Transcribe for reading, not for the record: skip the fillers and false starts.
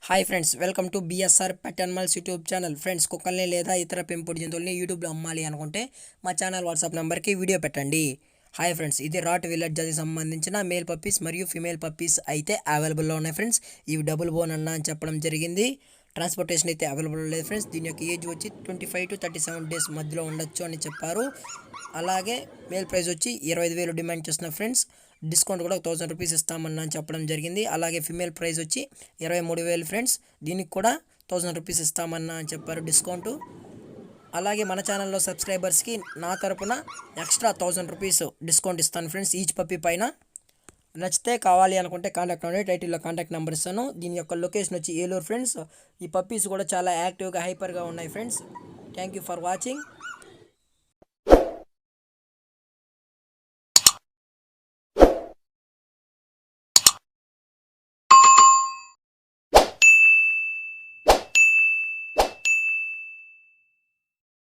Hi friends, welcome to BSR pet animals YouTube channel. Friends, కుక్కల్ని లేదా ఇతర పెంపుడు జంతువుల్ని యూట్యూబ్లో అమ్మాలి అనుకుంటే మా ఛానల్ వాట్సాప్ నెంబర్కి వీడియో పెట్టండి. హాయ్ ఫ్రెండ్స్, ఇది రాట్ విల్లెట్ జాతికి సంబంధించిన మేల్ పప్పీస్ మరియు ఫిమేల్ పప్పీస్ అయితే అవైలబుల్లో ఉన్నాయి ఫ్రెండ్స్. ఇవి డబుల్ బోన్ అన్న అని చెప్పడం జరిగింది. ట్రాన్స్పోర్టేషన్ అయితే అవైలబుల్ లేదు ఫ్రెండ్స్. దీని యొక్క ఏజ్ వచ్చి 25 to 37 డేస్ మధ్యలో ఉండొచ్చు అని చెప్పారు. అలాగే మేల్ ప్రైస్ వచ్చి 25,000 డిమాండ్ చేస్తున్నారు ఫ్రెండ్స్. డిస్కౌంట్ కూడా 1000 రూపీస్ ఇస్తామన్నా అని చెప్పడం జరిగింది. అలాగే ఫిమేల్ ప్రైస్ వచ్చి 23,000 ఫ్రెండ్స్. దీనికి కూడా 1000 రూపీస్ ఇస్తామన్నా అని చెప్పారు డిస్కౌంట్. అలాగే మన ఛానల్లో సబ్స్క్రైబర్స్కి నా తరపున ఎక్స్ట్రా 1000 రూపీస్ డిస్కౌంట్ ఇస్తాను ఫ్రెండ్స్ ఈచ్ పప్పీ పైన. నచ్చితే కావాలి అనుకుంటే కాంటాక్ట్ అవ్వండి. టైటిల్లో కాంటాక్ట్ నెంబర్ ఇస్తాను. దీని యొక్క లొకేషన్ వచ్చి ఏలూరు ఫ్రెండ్స్. ఈ పప్పీస్ కూడా చాలా యాక్టివ్గా హైపర్గా ఉన్నాయి friends. Thank you for watching.